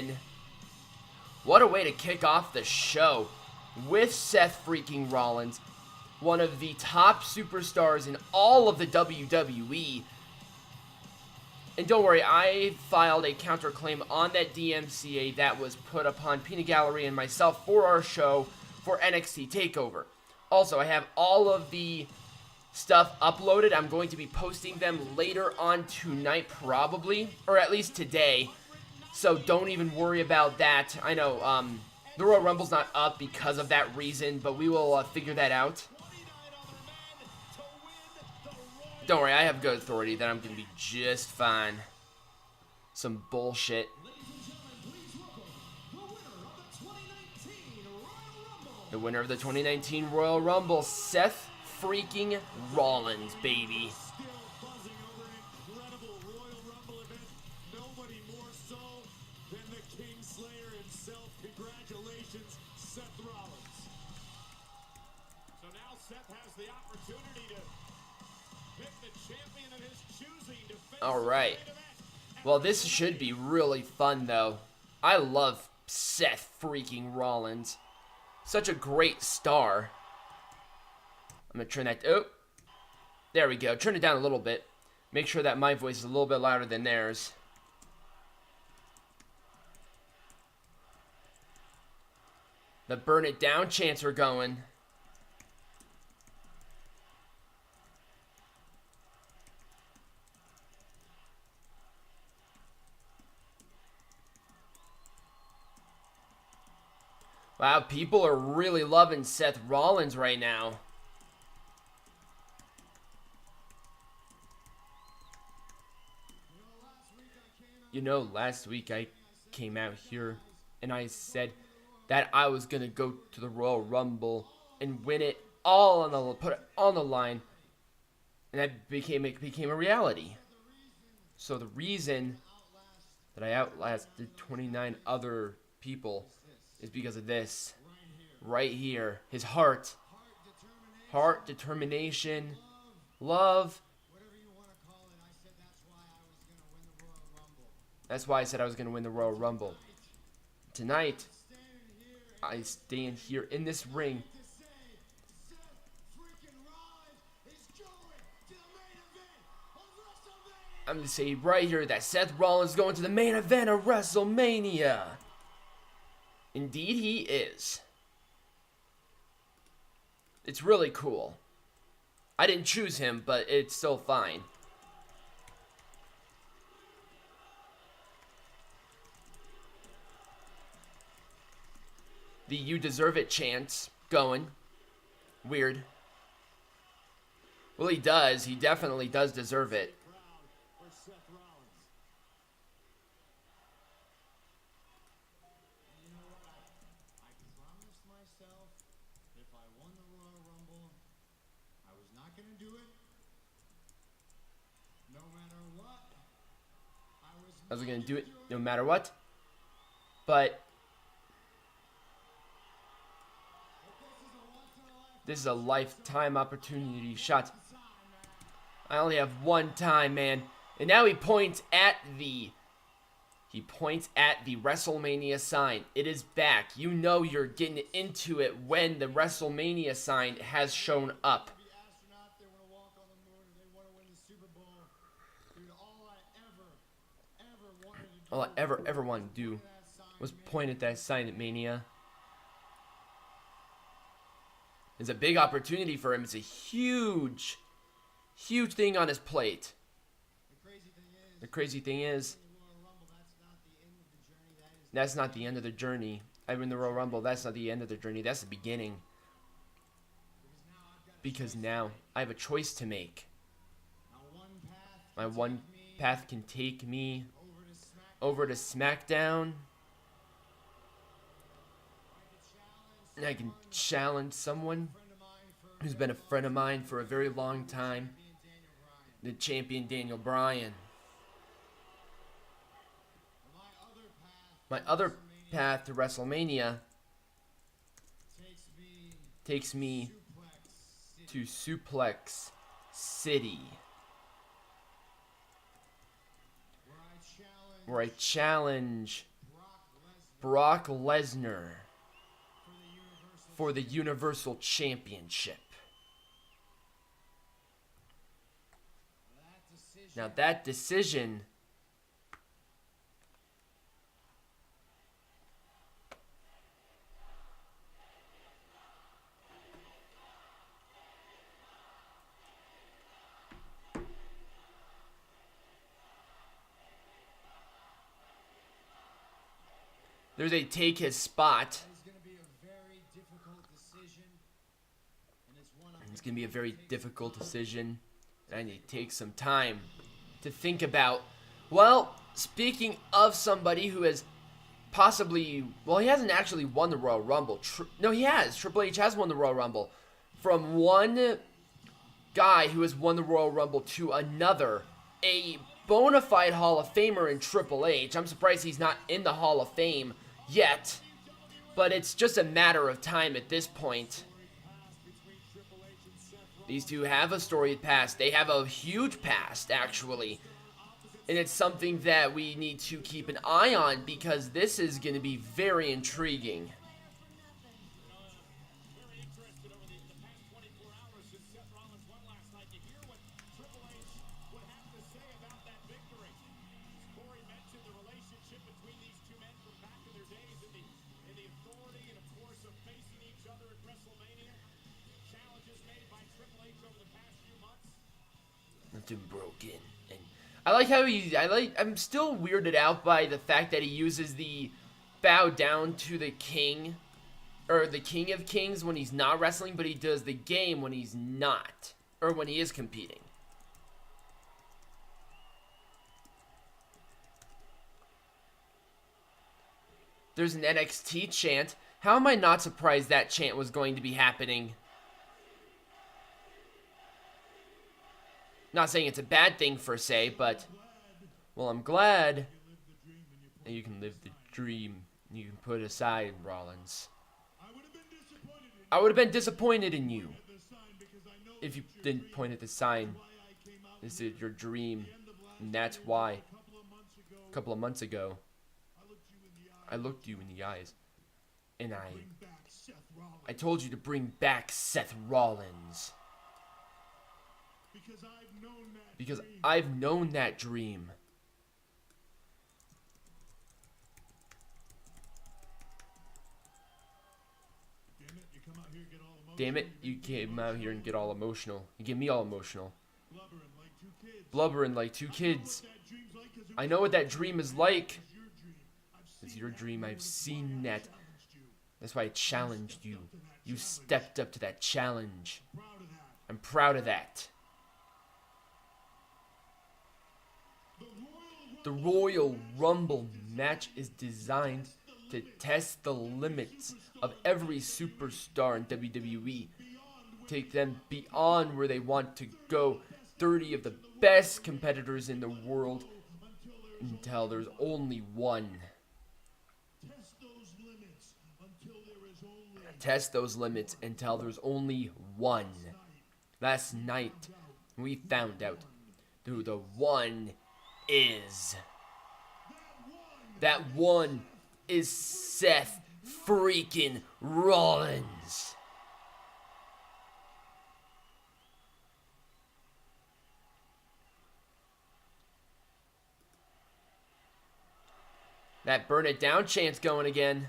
again. What a way to kick off the show with Seth freaking Rollins, one of the top superstars in all of the WWE. And don't worry, I filed a counterclaim on that DMCA that was put upon Peanut Gallery and myself for our show for NXT TakeOver. Also, I have all of the stuff uploaded. I'm going to be posting them later on tonight probably, or at least today. So don't even worry about that. I know the Royal Rumble's not up because of that reason, but we will figure that out. Don't worry, I have good authority that I'm going to be just fine. Some bullshit. The winner of the 2019 Royal Rumble, Seth freaking Rollins, baby. Congratulations, Seth Rollins. So now Seth has the opportunity to pick the champion of his choosing to face. All right. Well, this should be really fun, though. I love Seth freaking Rollins. Such a great star. I'm going to turn that... Oh. There we go. Turn it down a little bit. Make sure that my voice is a little bit louder than theirs. The burn it down chants are going. Wow, people are really loving Seth Rollins right now. You know, last week I came out here and I said that I was gonna go to the Royal Rumble and win it all on the put it on the line, and that became a reality. So the reason that I outlasted 29 other people is because of this right here. His heart, determination, love. That's why I said I was gonna win the Royal Rumble. Tonight, I stand here in this ring. I'm going to say right here that Seth Rollins is going to the main event of WrestleMania. Indeed he is. It's really cool. I didn't choose him, but it's still fine. The "you deserve it" chants going. Weird. Well, he does. He definitely does deserve it. I was going to do it no matter what. But this is a lifetime opportunity shot. I only have one time, man. And now he points at the WrestleMania sign. It is back. You know you're getting into it when the WrestleMania sign has shown up. All I ever wanted to do was point at that sign at Mania. It's a big opportunity for him. It's a huge thing on his plate. The crazy thing is, that's not the end of the journey. I win the Royal Rumble. That's not the end of the journey. That's the beginning. Because now I have a choice to make. My one path can take me over to SmackDown. And I can challenge someone who's been a friend of mine for a very long time. The champion Daniel Bryan. My other path to WrestleMania takes me to Suplex City, where I challenge Brock Lesnar for the Universal Championship. Now that decision there's a take his spot. It's going to be a very difficult decision. And I need to take some time to think about. Well, speaking of somebody who has possibly, well, he hasn't actually won the Royal Rumble. No, he has. Triple H has won the Royal Rumble. From one guy who has won the Royal Rumble to another, a bona fide Hall of Famer in Triple H. I'm surprised he's not in the Hall of Fame yet, but it's just a matter of time at this point. These two have a storied past. They have a huge past, actually. And it's something that we need to keep an eye on because this is going to be very intriguing. Very interested over the past 24 hours since Seth Rollins won last night to hear what Triple H would have to say about that victory. As Corey mentioned, the relationship between these two men from back in their days in the authority and, of course, of facing each other at WrestleMania. Challenges made by Triple H over the past few months. Nothing broken. And I like how I'm still weirded out by the fact that he uses the bow down to the king, or the King of Kings when he's not wrestling, but he does the game when he's not, or when he is competing. There's an NXT chant. How am I not surprised that chant was going to be happening? Not saying it's a bad thing per se, but, well, I'm glad that you can live the dream you can put aside, Rollins. I would have been disappointed in you if you didn't point at the sign. This is your dream, and that's why. A couple of months ago, I looked you in the eyes, and I told you to bring back Seth Rollins. Because I've known that dream. Damn it, you came out here and get all emotional. You get me all emotional. Blubbering like two kids. I know what that dream is like. It's your dream. I've seen that. That's why I challenged you. You stepped up to that challenge. I'm proud of that. The Royal Rumble match is designed to test the limits of every superstar in WWE. Take them beyond where they want to go. 30 of the best competitors in the world until there's only one. Test those limits until there's only one. Last night, we found out who the one is. That one is Seth freaking Rollins. That burn it down chant's going again.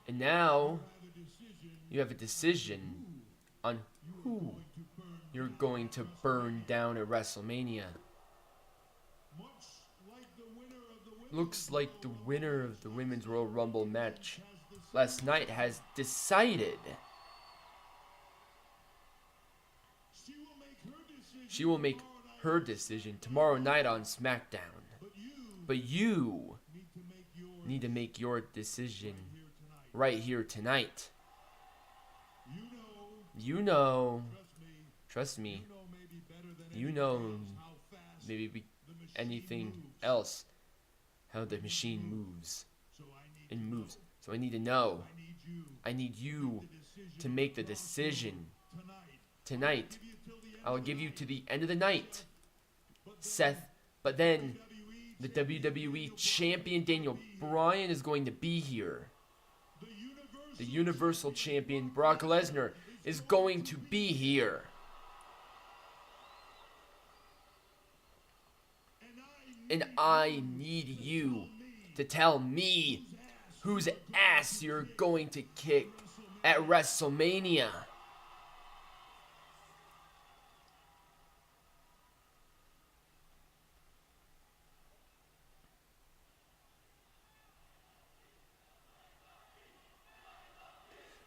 And now you have a decision on who you're going to burn down at WrestleMania. Looks like the winner of the Women's Royal Rumble match last night has decided. She will make her decision tomorrow night on SmackDown. But you need to make your decision right here tonight. You know, trust me, you know, maybe anything else, how the machine moves and moves. So I need to know. I need you to make the decision tonight. I'll give you to the end of the night Seth. But then the WWE Champion Daniel Bryan is going to be here. The Universal Champion Brock Lesnar is going to be here. And I need you to tell me whose ass you're going to kick at WrestleMania.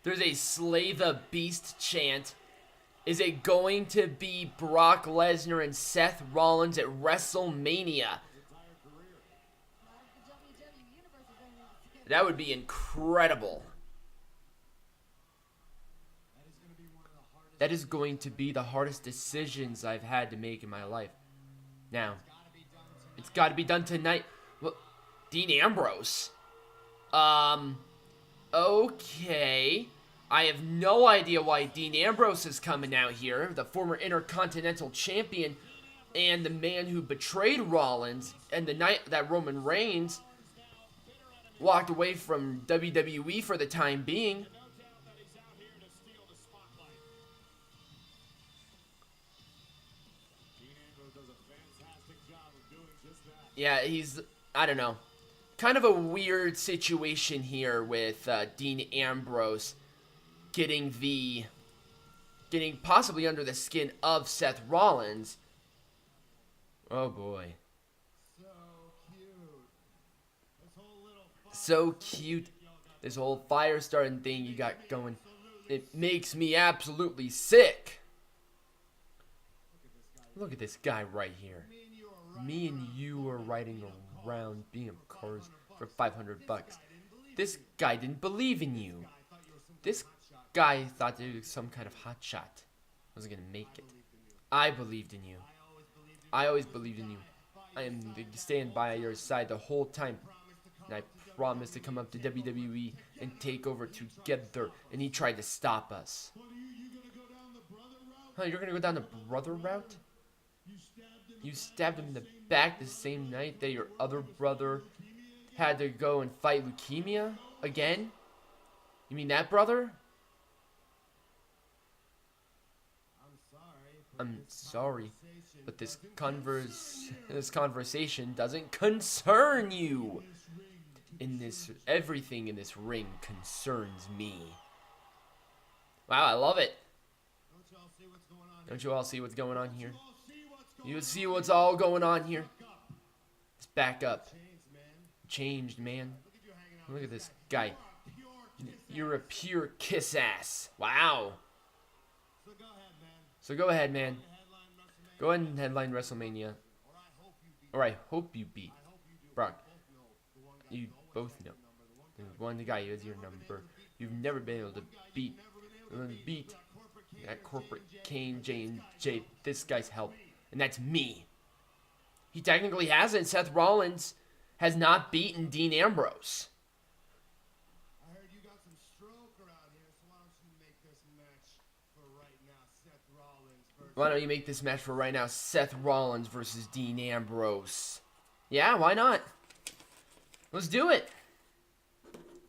There's a Slay the Beast chant. Is it going to be Brock Lesnar and Seth Rollins at WrestleMania? That would be incredible. That is going to be the hardest decisions I've had to make in my life. Now, it's got to be done tonight. Well, Dean Ambrose. Okay. I have no idea why Dean Ambrose is coming out here, the former Intercontinental Champion and the man who betrayed Rollins and the night that Roman Reigns walked away from WWE for the time being. Yeah, he's, I don't know, kind of a weird situation here with Dean Ambrose getting possibly under the skin of Seth Rollins. Oh boy. So cute. This whole fire starting thing you got going. It makes me absolutely sick. Look at this guy right here. Me and you are riding around BM cars for 500 bucks. This guy didn't believe in you. This guy thought he was some kind of hotshot. Wasn't gonna make it. I believed in you. I always believed in you. I am staying by your side the whole time. And I promised to come up to WWE and take over together. And he tried to stop us. Huh, you're gonna go down the brother route? You stabbed him in the back the same night that your other brother had to go and fight leukemia again? You mean that brother? I'm sorry, but this conversation doesn't concern you. Everything in this ring concerns me. Wow, I love it. Don't you all see what's going on here? You see what's all going on here? Let's back up. Changed, man. Look at this guy. You're a pure kiss ass. Wow. So go ahead, man. Go ahead and headline WrestleMania. Or I hope you beat Brock. You both know. There's one guy who has your number. You've never been able to beat that corporate Kane, J&J, this guy's help. And that's me. He technically hasn't. Seth Rollins has not beaten Dean Ambrose. I heard you got some stroke around here, so why don't you make this match for right now, Seth Rollins versus... Why don't you make this match for right now, Seth Rollins versus Dean Ambrose? Yeah, why not? Let's do it.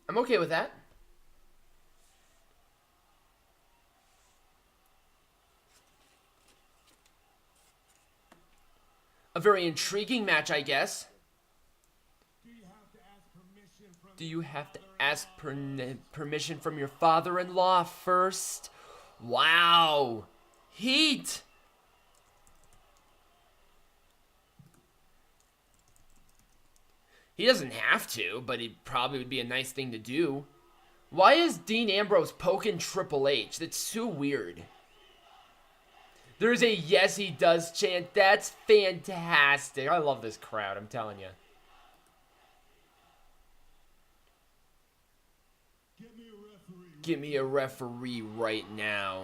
I'm okay with that. A very intriguing match, I guess. Do you have to ask permission from your father-in-law first? Wow. Heat. He doesn't have to, but it probably would be a nice thing to do. Why is Dean Ambrose poking Triple H? That's so weird. There's a yes he does chant. That's fantastic. I love this crowd, I'm telling you. Give me a referee right now.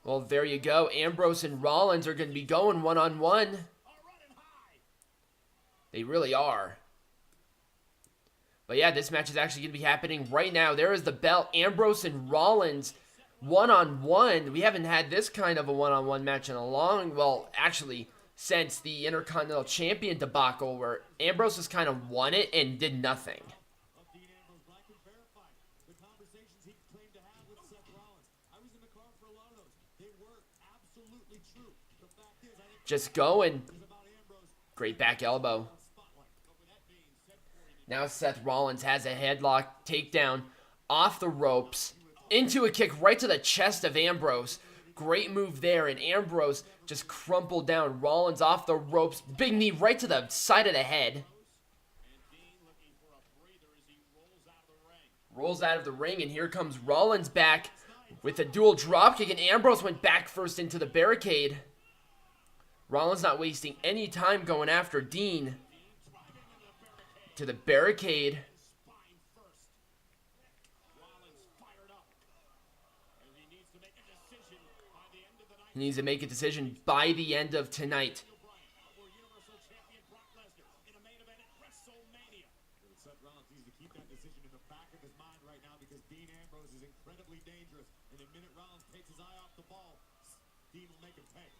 Well, there you go. Ambrose and Rollins are going to be going one-on-one. They really are. But yeah, this match is actually going to be happening right now. There is the bell. Ambrose and Rollins one-on-one. We haven't had this kind of a one-on-one match in a well, actually, since the Intercontinental Champion debacle where Ambrose just kind of won it and did nothing. Dean Ambrose, but I can verify the conversations he claimed to have with Seth Rollins. I was in the car for a lot of those. They were absolutely true. The fact is, I think Just going. it was about Ambrose Great back elbow. spotlight. But with that being said, Corey, Now Seth Rollins has a headlock takedown off the ropes into a kick right to the chest of Ambrose. Great move there, and Ambrose just crumpled down. Rollins off the ropes. Big knee right to the side of the head. and Dean looking for a breather as he rolls out of the ring. Rolls out of the ring, and here comes Rollins back with a dual dropkick, and Ambrose went back first into the barricade. Rollins not wasting any time going after Dean. To the barricade. Spine first. Rollins fired up. And he needs to make a decision by the end of the night. He needs to make a decision by the end of tonight. For Universal Champion Brock Lesnar in a main event at WrestleMania. Seth Rollins needs to keep that decision in the back of his mind right now because Dean Ambrose is incredibly dangerous. And the minute Rollins takes his eye off the ball, Dean will make him pay.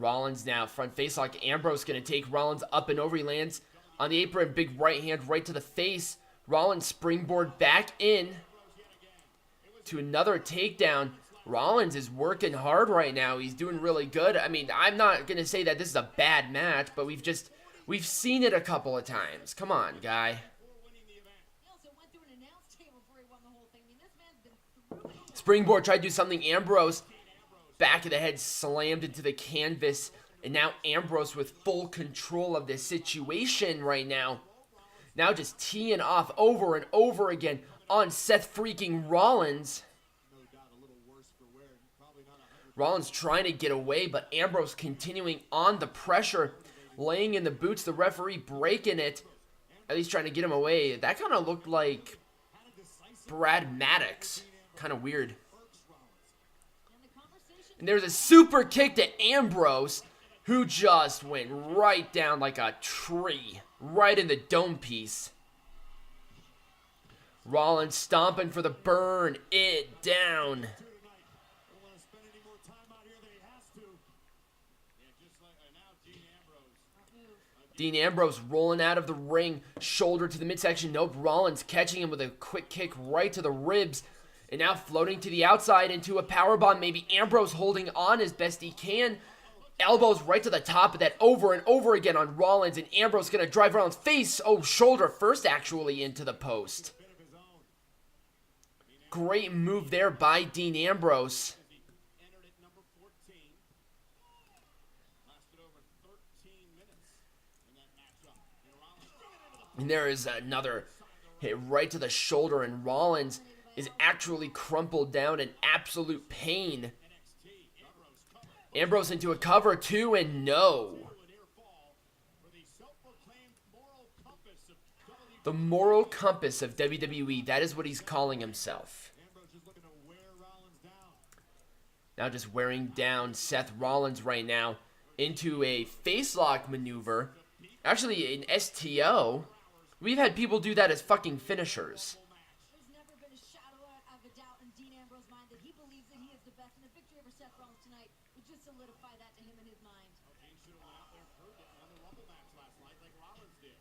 Rollins now, front face lock. Ambrose going to take Rollins up and over. He lands on the apron, big right hand right to the face. Rollins springboard back in to another takedown. Rollins is working hard right now. He's doing really good. I mean, I'm not going to say that this is a bad match, but we've seen it a couple of times. Come on, guy. He also went through an announce table before he won the whole thing. I mean, this man's been through it all. Springboard tried to do something. Ambrose, back of the head, slammed into the canvas. And now Ambrose with full control of the situation right now. Now just teeing off over and over again on Seth freaking Rollins. No doubt a little worse for wear. Probably not 100. Rollins trying to get away, but Ambrose continuing on the pressure. Laying in the boots, the referee breaking it. At least trying to get him away. That kind of looked like Brad Maddox. Kind of weird. And the conversation And there's a super kick to Ambrose, who just went right down like a tree. Right in the dome piece. Rollins stomping for the burn it down. Don't want to spend any more time out here than he has to. Yeah, just like now Dean Ambrose. Dean Ambrose rolling out of the ring, shoulder to the midsection. Nope, Rollins catching him with a quick kick right to the ribs. And now floating to the outside into a powerbomb. Maybe Ambrose holding on as best he can. Elbows right to the top of that over and over again on Rollins. And Ambrose going to drive Rollins' face. Oh, shoulder first actually into the post. Great move there by Dean Ambrose. Entered at number 14. Lasted over 13 minutes in that matchup. And Rollins And there is another hit right to the shoulder. And Rollins is actually crumpled down in absolute pain. Ambrose into a cover too, and no. for the self-proclaimed moral compass of WWE. The moral compass of WWE, that is what he's calling himself. Ambrose just looking to wear Rollins down. Now just wearing down Seth Rollins right now into a face lock maneuver. Actually, an STO. We've had people do that as fucking finishers. there's never been a shadow of a doubt in Dean Ambrose's mind that he believes that he is the best, and a victory over Seth Rollins tonight would just solidify that to him in his mind. Dean should have went out there and proved it and won the Rumble match last night like Rollins did.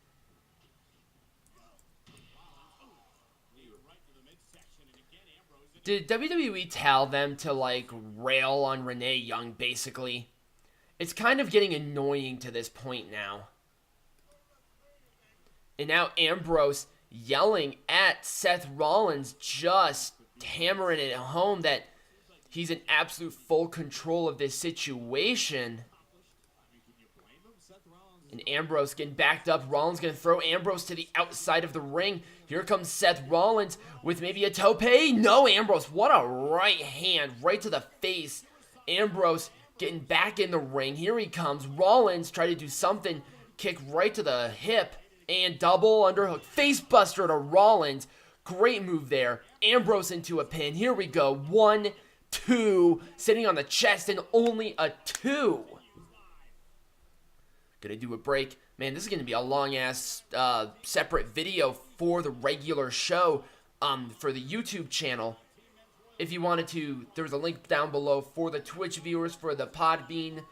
Knee right to the midsection, and again Ambrose. Did WWE tell them to, like, rail on Renee Young, basically? It's kind of getting annoying to this point now. And now Ambrose yelling at Seth Rollins, just hammering it home that he's in absolute full control of this situation. And Ambrose getting backed up. Rollins going to throw Ambrose to the outside of the ring. Here comes Seth Rollins with maybe a tope. No, Ambrose. What a right hand right to the face. Ambrose getting back in the ring. Here he comes. Rollins try to do something. Kick right to the hip. And double underhook. Face buster to Rollins. Great move there. Ambrose into a pin. Here we go. 1, 2. Sitting on the chest and only a 2. Gonna do a break. Man, this is gonna be a long-ass separate video for the regular show for the YouTube channel. if you wanted to, there's a link down below for the Twitch viewers, for the Podbean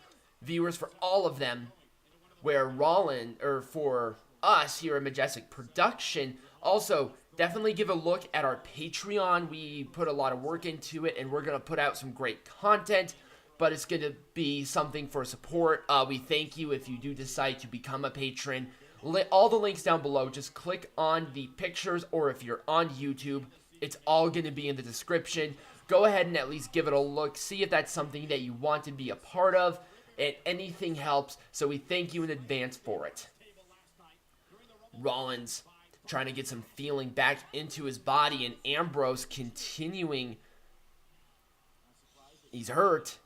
viewers, for all of them, where for us here at Majestic Production. Also, definitely give a look at our Patreon. We put a lot of work into it, and we're going to put out some great content, but it's going to be something for support. We thank you if you do decide to become a patron. All the links down below. Just click on the pictures, or if you're on YouTube, it's all going to be in the description. Go ahead and at least give it a look. See if that's something that you want to be a part of, and anything helps. So we thank you in advance for it. Rollins trying to get some feeling back into his body, and Ambrose continuing. He's hurt.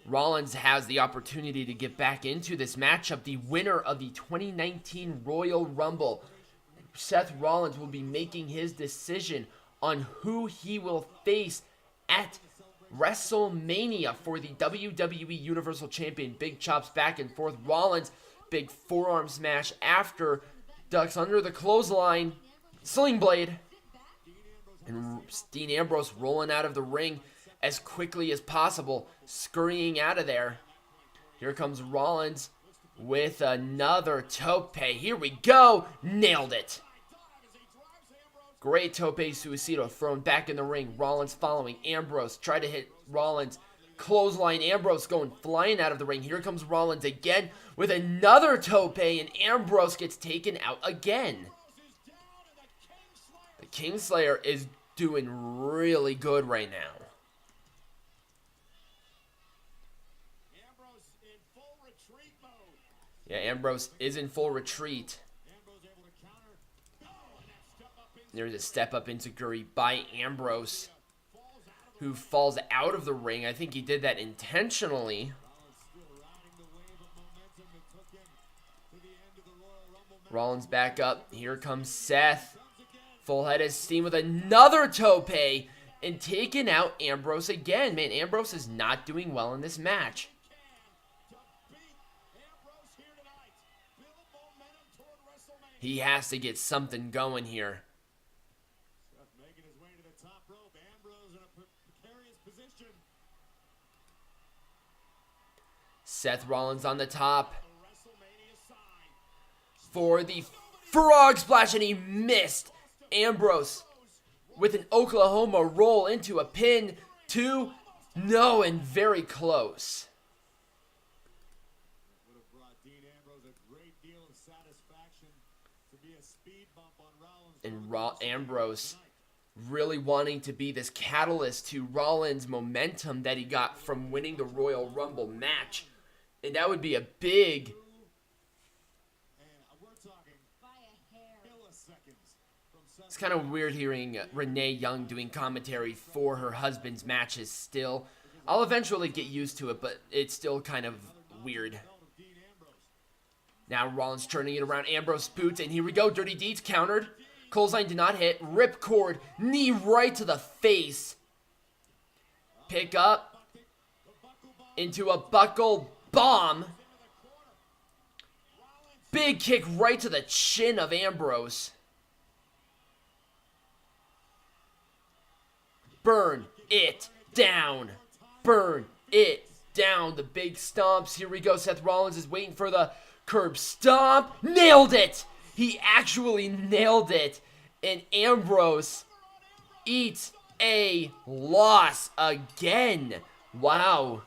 Rollins has the opportunity to get back into this matchup. The winner of the 2019 Royal Rumble, Seth Rollins, will be making his decision on who he will face at WrestleMania for the WWE Universal Champion. Big chops back and forth. Rollins, big forearm smash after, ducks under the clothesline, sling blade, and Dean Ambrose rolling out of the ring as quickly as possible, scurrying out of there. Here comes Rollins with another tope. Here we go. Nailed it. Great tope suicida thrown back in the ring. Rollins following. Ambrose tried to hit Rollins. Clothesline. Ambrose going flying out of the ring. Here comes Rollins again with another tope, and Ambrose gets taken out again. The Kingslayer is doing really good right now. Yeah, Ambrose is in full retreat. There's a step up enziguri by Ambrose, who falls out of the ring. I think he did that intentionally. Rollins back up. Here comes Seth. Full head of steam with another tope, and taking out Ambrose again. Man, Ambrose is not doing well in this match. He has to get something going here. Making his way to the top rope. Ambrose in a precarious position. Seth Rollins on the top for the frog splash, and he missed. Ambrose with an Oklahoma roll into a pin. 2, no, and very close. Would have brought Dean Ambrose a great deal of satisfaction to be a speed bump on Rollins. And Ambrose really wanting to be this catalyst to Rollins' momentum that he got from winning the Royal Rumble match. And that would be a big... It's kind of weird hearing Renee Young doing commentary for her husband's matches still. I'll eventually get used to it, but it's still kind of weird. Now Rollins turning it around. Ambrose boots, and here we go. Dirty Deeds countered. Clothesline did not hit. Ripcord, knee right to the face. Pick up into a buckle bomb. Big kick right to the chin of Ambrose. Burn it down. Burn it down. The big stomps. Here we go. Seth Rollins is waiting for the curb stomp. Nailed it. He actually nailed it. And Ambrose eats a loss again. Wow.